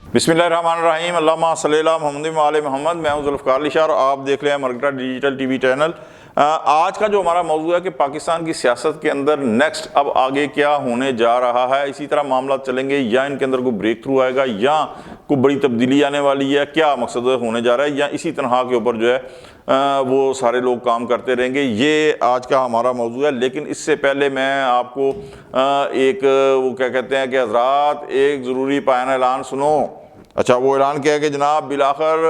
बिस्मिल्लाहिर्रहमानिर्रहीम अल्लाहुम्मा सल्ली अला मुहम्मद व आले मोहम्मद। मैं हूं जुल्फ़िकार अली शाह और आप देख रहे हैं मरकज़ डिजिटल टीवी चैनल। आज का जो हमारा मौजू है कि पाकिस्तान की सियासत के अंदर नेक्स्ट अब आगे क्या होने जा रहा है, इसी तरह मामला चलेंगे या इनके अंदर कोई ब्रेक थ्रू आएगा या कोई बड़ी तब्दीली आने वाली है, क्या मकसद होने जा रहा है, या इसी तरह के ऊपर जो है वो सारे लोग काम करते रहेंगे, ये आज का हमारा मौजू है। लेकिन इससे पहले मैं आपको एक वो क्या कहते हैं कि हज़रात एक ज़रूरी पायन ऐलान सुनो। अच्छा, वो ऐलान किया है कि जनाब बिलाखिर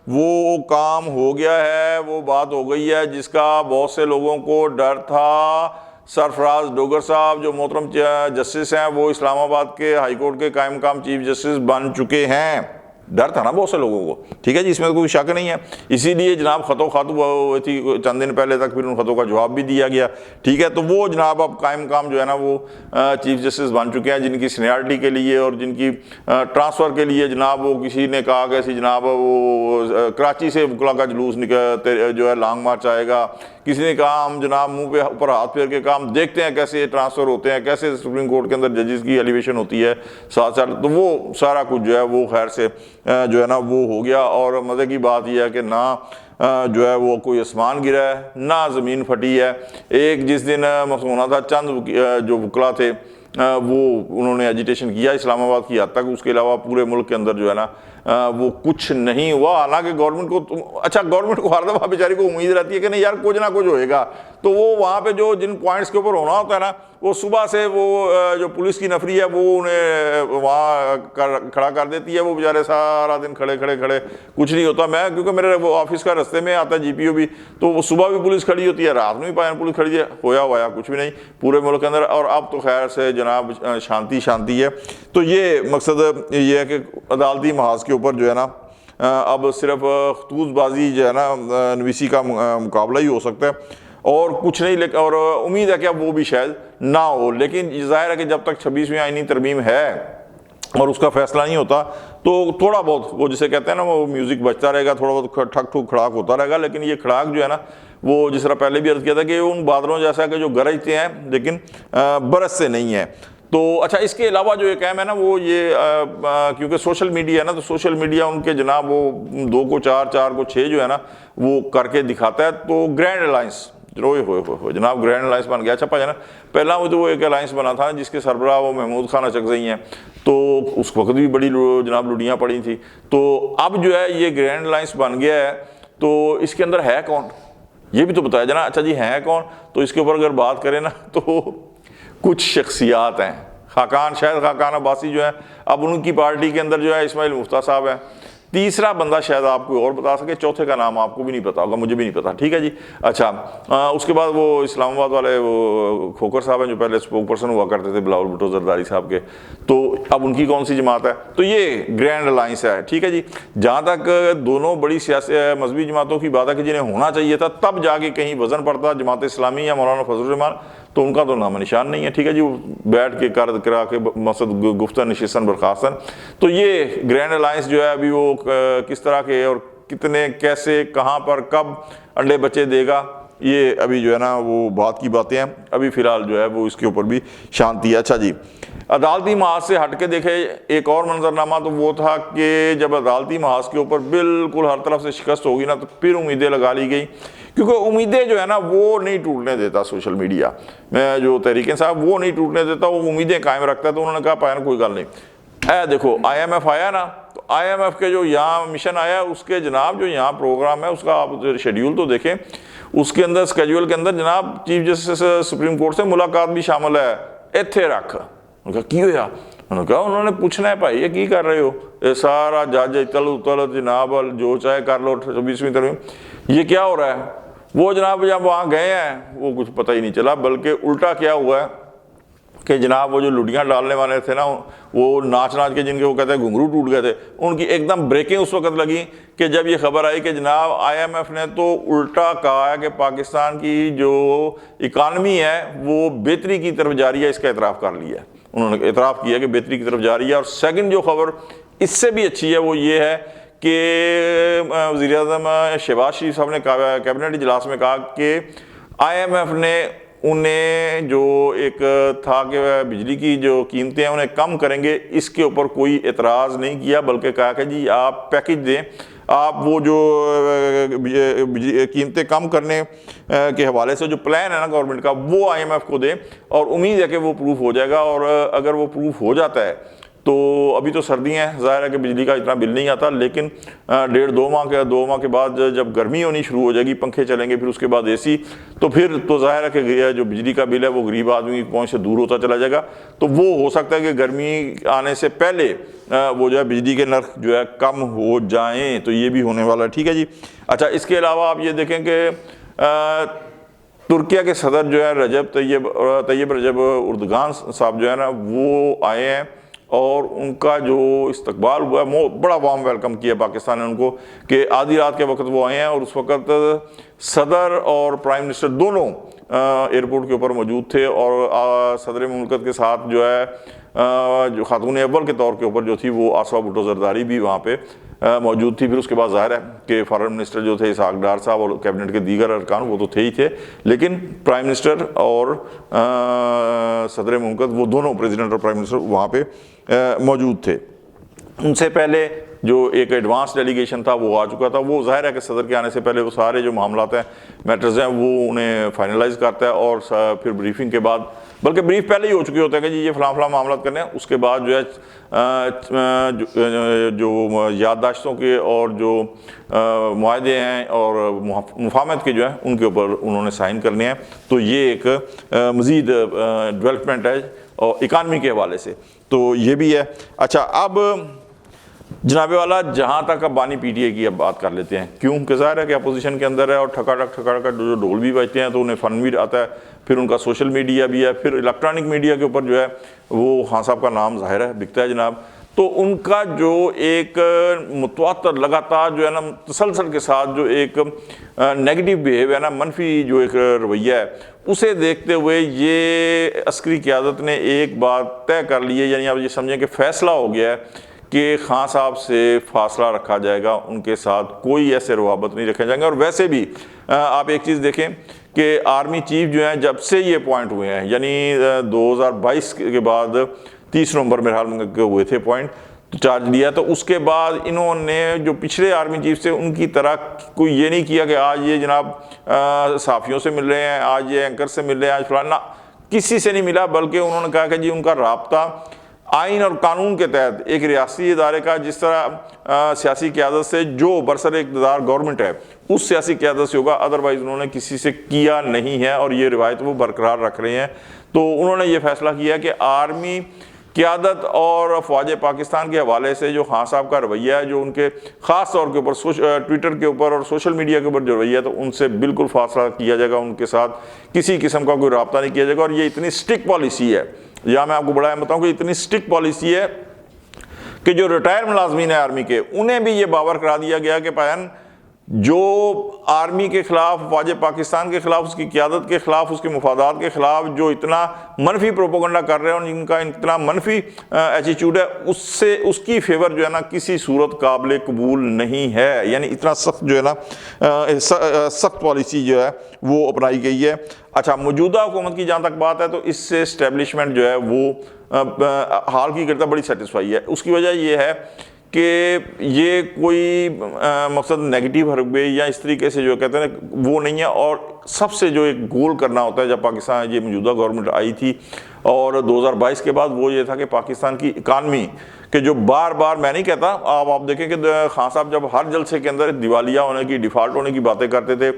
वो काम हो गया है, वो बात हो गई है जिसका बहुत से लोगों को डर था। सरफराज डोगर साहब जो मोहतरम जस्टिस हैं वो इस्लामाबाद के हाई कोर्ट के कायम मकाम चीफ जस्टिस बन चुके हैं। डर था ना बहुत से लोगों को, ठीक है जी, इसमें कोई शक नहीं है। इसीलिए जनाब खतो खातू हुई थी चंद दिन पहले तक, फिर उन खतों का जवाब भी दिया गया, ठीक है। तो वो जनाब अब कायम काम जो है ना वो चीफ जस्टिस बन चुके हैं, जिनकी सीनियरिटी के लिए और जिनकी ट्रांसफ़र के लिए जनाब वो किसी ने कहा कि ऐसी जनाब वो कराची से वकला का जुलूस जो है लॉन्ग मार्च आएगा, किसी ने कहा हम जनाब मुंह पे ऊपर हाथ फेर के काम देखते हैं कैसे ट्रांसफ़र होते हैं, कैसे सुप्रीम कोर्ट के अंदर जजेस की एलिवेशन होती है साथ साथ। तो वो सारा कुछ जो है वो खैर से जो है ना वो हो गया। और मज़े की बात यह है कि ना जो है वो कोई आसमान गिरा है ना ज़मीन फटी है। एक जिस दिन मसूना था, चंद जो वकला थे वो उन्होंने एजिटेशन किया इस्लामाबाद की हद तक, उसके अलावा पूरे मुल्क के अंदर जो है ना वो कुछ नहीं हुआ। हालांकि गवर्नमेंट को अच्छा गवर्नमेंट को हर दफ़ा बेचारी को उम्मीद रहती है कि नहीं यार कुछ ना कुछ होएगा, तो वो वहाँ पे जो जिन पॉइंट्स के ऊपर होना होता है ना वो सुबह से वो जो पुलिस की नफरी है वो उन्हें वहाँ खड़ा कर देती है। वो बेचारे सारा दिन खड़े कुछ नहीं होता। मैं क्योंकि मेरे वो ऑफिस का रास्ते में आता है GPO भी, तो वो सुबह भी पुलिस खड़ी होती है, रात में भी पायन पुलिस खड़ी है, होया कुछ भी नहीं पूरे मुल्क के अंदर। और अब तो खैर से जनाब शांति है। तो ये मकसद ये है कि अदालती महाज के ऊपर जो है ना अब सिर्फ खतूतबाजी जो है ना नवीसी का मुकाबला ही हो सकता है और कुछ नहीं। लेकिन और उम्मीद है कि अब वो भी शायद ना हो। लेकिन जाहिर है कि जब तक 26वीं आईनी तरमीम है और उसका फैसला नहीं होता तो थोड़ा बहुत वो जिसे कहते हैं ना वो म्यूज़िक बजता रहेगा, थोड़ा बहुत ठक ठुक खड़ाक होता रहेगा। लेकिन ये खड़ाक जो है ना वो जिस तरह पहले भी अर्ज़ किया था कि उन बादलों जैसा कि जो गरजते हैं लेकिन बरस से नहीं है। तो अच्छा, इसके अलावा जो एक अहम है ना वो ये क्योंकि सोशल मीडिया है ना, तो सोशल मीडिया उनके जनाब वो 2 को 4, 4 को 6 जो है ना वो करके दिखाता है। तो ग्रैंड अलायंस हो जनाब ग्रैंड अलायंस बन गया। अच्छा पाया ना, पहला वो तो वो एक अलायंस बना था जिसके सरबराह वो महमूद खान अचकज़ई हैं, तो उस वक्त भी बड़ी जनाब लुड़ियाँ पड़ी थी। तो अब जो है ये ग्रैंड अलायंस बन गया है, तो इसके अंदर है कौन ये भी तो बताया जाना। अच्छा जी है कौन, तो इसके ऊपर अगर बात करें ना तो कुछ शख्सियात हैं, शायद खाकान अब्बासी जो है अब उनकी पार्टी के अंदर जो है इस्माइल मुफ्ता साहब है। तीसरा बंदा शायद आपको और बता सके, चौथे का नाम आपको भी नहीं पता होगा, मुझे भी नहीं पता, ठीक है जी। अच्छा उसके बाद वो इस्लामाबाद वाले वो खोकर साहब हैं जो पहले स्पोक पर्सन हुआ करते थे बिलावल भुट्टो जरदारी साहब के, तो अब उनकी कौन सी जमात है। तो ये ग्रैंड अलायंस है, ठीक है जी। जहाँ तक दोनों बड़ी सियासी मजहबी जमातों की बात है कि जिन्हें होना चाहिए था तब जाके कहीं वजन पड़ता, जमात इस्लामी या मौलाना फजल रहमान, तो उनका तो नाम निशान नहीं है, ठीक है जी। वो बैठ के कर करा के मकसद गुफ्तन नशिस्तन बरखास्तन। तो ये ग्रैंड अलायंस जो है अभी वो किस तरह के और कितने कैसे कहाँ पर कब अंडे बच्चे देगा, ये अभी जो है ना वो बात की बातें हैं। अभी फ़िलहाल जो है वो इसके ऊपर भी शांति है। अच्छा जी, अदालती महाज से हट के देखे एक और मंजरनामा तो वो था कि जब अदालती महाज के ऊपर बिल्कुल हर तरफ से शिकस्त होगी ना तो फिर उम्मीदें लगा ली गई, क्योंकि उम्मीदें जो है ना वो नहीं टूटने देता सोशल मीडिया में जो तहरीक साहब वो नहीं टूटने देता, वो उम्मीदें कायम रखता है। तो उन्होंने कहा पाया कोई गल नहीं है, देखो IMF आया ना, तो IMF के जो यहाँ मिशन आया उसके जनाब जो यहाँ प्रोग्राम है उसका आप शेड्यूल तो देखें, उसके अंदर स्केड्यूल के अंदर जनाब चीफ जस्टिस सुप्रीम कोर्ट से मुलाकात भी शामिल है। इत्थे रख उनका की होया, उन्होंने कहा उन्होंने पूछना है भाई ये की कर रहे हो, ये सारा जज तल उतल जनाब जो चाहे कर लो 26वीं तरमीम, ये क्या हो रहा है। वो जनाब जब वहाँ गए हैं वो कुछ पता ही नहीं चला, बल्कि उल्टा क्या हुआ है कि जनाब वो जो लुटियाँ डालने वाले थे ना वो नाच के जिनके वो कहते हैं घुंघरू टूट गए थे, उनकी एकदम ब्रेकिंग उस वक्त लगी कि जब ये खबर आई कि जनाब IMF ने तो उल्टा कहा है कि पाकिस्तान की जो इकानमी है वो बेहतरी की तरफ जा रही है, इसका एतराफ़ कर लिया है। उन्होंने एतराफ़ किया कि बेहतरी की तरफ जा रही है। और सेकंड जो खबर इससे भी अच्छी है वो ये है कि वज़ीर-ए-आज़म शहबाज शरीफ साहब ने कैबिनेट इजलास में कहा कि IMF ने उन्हें जो एक था कि वह बिजली की जो कीमतें हैं उन्हें कम करेंगे, इसके ऊपर कोई एतराज़ नहीं किया, बल्कि कहा कि जी आप पैकेज दें, आप वो जो कीमतें कम करने के हवाले से जो प्लान है ना गवर्नमेंट का, वो IMF को दें, और उम्मीद है कि वो प्रूफ हो जाएगा। और अगर वो प्रूफ हो जाता है तो अभी तो सर्दियाँ हैं, ज़ाहिर है कि बिजली का इतना बिल नहीं आता, लेकिन 2 माह के बाद जब गर्मी होनी शुरू हो जाएगी, पंखे चलेंगे, फिर उसके बाद AC, तो फिर तो ज़ाहिर है कि जो बिजली का बिल है वो गरीब आदमी की पहुँच से दूर होता चला जाएगा। तो वो हो सकता है कि गर्मी आने से पहले वो जो है बिजली के नर्ख जो है कम हो जाएँ, तो ये भी होने वाला है। ठीक है जी। अच्छा, इसके अलावा आप ये देखें कि तुर्किया के सदर जो है रजब तैयब रजब उर्दगान साहब जो है ना, वो आए हैं और उनका जो इस्तकबाल हुआ है, बड़ा वार्म वेलकम किया पाकिस्तान ने उनको, कि आधी रात के वक्त वो आए हैं और उस वक्त सदर और प्राइम मिनिस्टर दोनों एयरपोर्ट के ऊपर मौजूद थे। और सदर मुमलकत के साथ जो है जो खातून अव्वल के तौर के ऊपर जो थी वो आसवा भुट्टो जरदारी भी वहाँ पे मौजूद थी। फिर उसके बाद ज़ाहिर है कि फॉरेन मिनिस्टर जो थे इसहाक डार साहब और कैबिनेट के दीगर अरकान वो तो थे ही थे, लेकिन प्राइम मिनिस्टर और सदर मुमलकत वो दोनों प्रेसिडेंट और प्राइम मिनिस्टर वहाँ पे मौजूद थे। उनसे पहले जो एक एडवांस डेलीगेशन था वो आ चुका था। वो ज़ाहिर है कि सदर के आने से पहले वो सारे जो मामलात हैं, मैटर्स हैं, वो उन्हें फाइनलाइज करता है और फिर ब्रीफिंग के बाद, बल्कि ब्रीफ पहले ही हो चुके होते हैं कि जी ये फलां मामला करने हैं, उसके बाद जो है जो याददाश्तों के और जो मुआहदे हैं और मुफाहमत के जो है उनके ऊपर उन्होंने साइन करने हैं। तो ये एक मज़ीद डेवलपमेंट है और इकानमी के हवाले से, तो ये भी है। अच्छा, अब जनाबे वाला जहाँ तक अब बानी PTI की अब बात कर लेते हैं, क्योंकि ज़ाहिर है कि अपोजिशन के अंदर है और ठकाठक जो ढोल भी बजते हैं तो उन्हें फ़न भी आता है, फिर उनका सोशल मीडिया भी है, फिर इलेक्ट्रॉनिक मीडिया के ऊपर जो है वो खान साहब का नाम ज़ाहिर है बिकता है जनाब। तो उनका जो एक मुतवातर लगातार जो है ना तसलसल के साथ जो एक नेगेटिव बिहेव है ना, मनफी जो एक रवैया है, उसे देखते हुए ये अस्करी क़यादत ने एक बात तय कर ली है, यानी आप ये समझें कि फ़ैसला हो गया है कि खान साहब से फासला रखा जाएगा, उनके साथ कोई ऐसे रवाबत नहीं रखे जाएंगे। और वैसे भी आप एक चीज़ देखें कि आर्मी चीफ जो हैं जब से ये पॉइंट हुए हैं, यानी 2022 के बाद 30 नवंबर मेरे हाल में हुए थे पॉइंट, तो चार्ज लिया, तो उसके बाद इन्होंने जो पिछले आर्मी चीफ से उनकी तरह कोई ये नहीं किया कि आज ये जनाब सहाफ़ियों से मिल रहे हैं, आज ये एंकर से मिल रहे हैं, आज फलाना, किसी से नहीं मिला, बल्कि उन्होंने कहा कि जी उनका राब्ता आइन और कानून के तहत एक रियासी इदारे का, जिस तरह सियासी क़यादत से जो बरसर इक़्तिदार गवर्नमेंट है उस सियासी क़यादत से होगा, अदरवाइज़ उन्होंने किसी से किया नहीं है और ये रिवायत वो बरकरार रख रहे हैं। तो उन्होंने ये फैसला किया कि आर्मी क़यादत और फ़ौज पाकिस्तान के हवाले से जो खान साहब का रवैया है, जो उनके ख़ास तौर के ऊपर ट्विटर के ऊपर और सोशल मीडिया के ऊपर जो रवैया है, तो उनसे बिल्कुल फासला किया जाएगा, उनके साथ किसी किस्म का कोई रब्ता नहीं किया जाएगा। और ये इतनी स्ट्रिक्ट पॉलिसी है, या मैं आपको बड़ा बताऊं कि इतनी स्ट्रिक्ट पॉलिसी है कि जो रिटायर मुलाजमीन है आर्मी के, उन्हें भी ये बावर करा दिया गया कि पायन जो आर्मी के ख़िलाफ़, फ़ौज पाकिस्तान के ख़िलाफ़, उसकी क़यादत के ख़िलाफ़, उसके मुफादात के ख़िलाफ़ जो इतना मनफी प्रोपोगंडा कर रहे हैं और जिनका इतना मनफी एटीट्यूड है, उससे उसकी फेवर जो है ना किसी सूरत काबिल कबूल नहीं है। यानी इतना सख्त जो है ना सख्त पॉलिसी जो है वो अपनाई गई है। अच्छा, मौजूदा हुकूमत की जहाँ तक बात है तो इससे इस्टेब्लिशमेंट जो है वो हाल की करता बड़ी सेटिस्फाई है। उसकी वजह ये है कि ये कोई मकसद नेगेटिव हरबे या इस तरीके से जो कहते हैं वो नहीं है। और सबसे जो एक गोल करना होता है, जब पाकिस्तान ये मौजूदा गवर्नमेंट आई थी और 2022 के बाद, वो ये था कि पाकिस्तान की इकानमी कि जो बार बार, मैं नहीं कहता, आप देखें कि खान साहब जब हर जलसे के अंदर दिवालिया होने की, डिफ़ॉल्ट होने की बातें करते थे,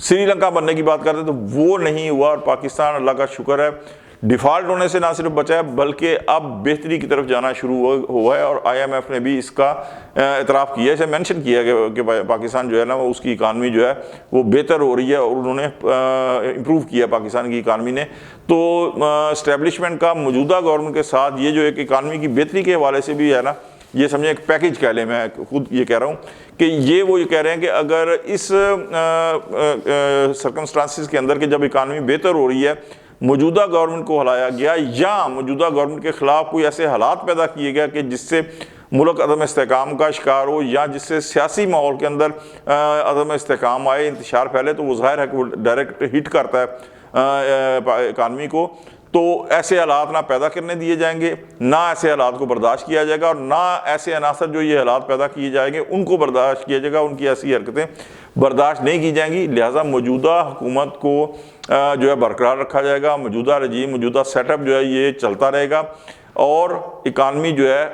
श्रीलंका बनने की बात करते, तो वो नहीं हुआ। और पाकिस्तान, अल्लाह का शुक्र है, डिफ़ॉल्ट होने से ना सिर्फ बचा है बल्कि अब बेहतरी की तरफ जाना शुरू हुआ है। और IMF ने भी इसका एतराफ़ किया है, इसे मेंशन किया कि पाकिस्तान जो है ना वो उसकी इकानमी जो है वो बेहतर हो रही है और उन्होंने इम्प्रूव किया पाकिस्तान की इकानमी ने। तो इस्टेब्लिशमेंट का मौजूदा गवर्नमेंट के साथ ये जो एक इकानमी की बेहतरी के हवाले से भी है ना, ये समझें एक पैकेज कह लें, मैं खुद ये कह रहा हूँ कि ये वो ये कह रहे हैं कि अगर इस सर्कमस्टांसिस के अंदर के जब इकानमी बेहतर हो रही है, मौजूदा गवर्नमेंट को हलाया गया या मौजूदा गवर्नमेंट के ख़िलाफ़ कोई ऐसे हालात पैदा किए गए कि जिससे मुल्क अदम इस्तेहकाम का शिकार हो या जिससे सियासी माहौल के अंदर अदम इस्तेहकाम आए, इंतशार फैले, तो वो ज़ाहिर है कि वो डायरेक्ट हिट करता है इकानमी को, तो ऐसे हालात ना पैदा करने दिए जाएंगे, ना ऐसे हालात को बर्दाश्त किया जाएगा, और ना ऐसे अनासर जो ये हालात पैदा किए जाएंगे उनको बर्दाश्त किया जाएगा, उनकी ऐसी हरकतें बर्दाश्त नहीं की जाएंगी। लिहाजा मौजूदा हुकूमत को जो है बरकरार रखा जाएगा, मौजूदा रजीम, मौजूदा सेटअप जो है ये चलता रहेगा, और इकानमी जो है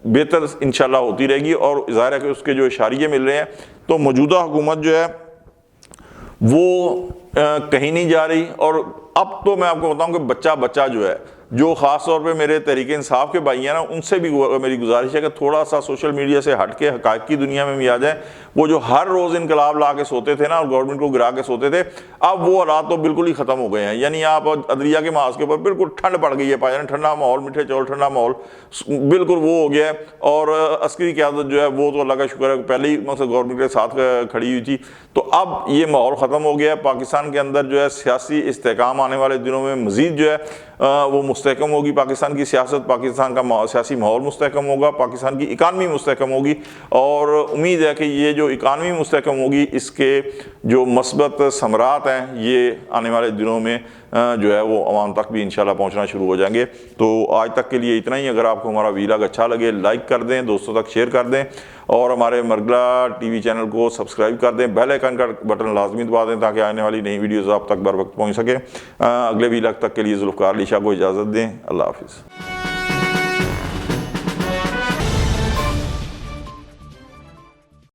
बेहतर इंशाल्लाह होती रहेगी। और ज़ाहिर है कि उसके जो इशारे मिल रहे हैं, तो मौजूदा हुकूमत जो है वो कहीं नहीं जा रही। और अब तो मैं आपको बताऊं कि बच्चा बच्चा जो है, जो ख़ास तौर पे मेरे तहरीक इंसाफ के भाई हैं ना, उनसे भी मेरी गुजारिश है कि थोड़ा सा सोशल मीडिया से हट के हक़ाइक़ की दुनिया में भी आ जाए। वो जो हर रोज़ इनकलाब ला के सोते थे ना और गवर्नमेंट को गिरा के सोते थे, अब वो हालात तो बिल्कुल ही ख़त्म हो गए हैं। यानी आप अदलिया के महाज के ऊपर बिल्कुल ठंड पड़ गई है, पाजान ठंडा माहौल, मीठे चौल ठंडा माहौल बिल्कुल वो हो गया है। और अस्करी क़यादत जो है वो तो अल्लाह का शुक्र है पहले ही मतलब गवर्नमेंट के साथ खड़ी हुई थी, तो अब ये माहौल ख़त्म हो गया है। पाकिस्तान के अंदर जो है सियासी इस्तेहकाम आने वाले दिनों में मज़ीद जो है वो मुस्तहकम होगी। पाकिस्तान की सियासत, पाकिस्तान का सियासी माहौल मुस्तहकम होगा, पाकिस्तान की इकानमी मुस्तहकम होगी, और उम्मीद है कि ये जो इकानमी मुस्तहकम होगी इसके जो मस्बत समरात हैं ये आने वाले दिनों में जो है वो अवाम तक भी इंशाल्लाह पहुंचना शुरू हो जाएंगे। तो आज तक के लिए इतना ही। अगर आपको हमारा वीलॉग अच्छा लगे लाइक कर दें, दोस्तों तक शेयर कर दें, और हमारे मरगला टीवी चैनल को सब्सक्राइब कर दें, बेल आइकन का बटन लाजमी दबा दें ताकि आने वाली नई वीडियोज़ आप तक बर वक्त पहुँच सके। अगले वीलॉग तक के लिए जुल्फ़कार अली शाह को इजाज़त दें। अल्लाह हाफ़िज़।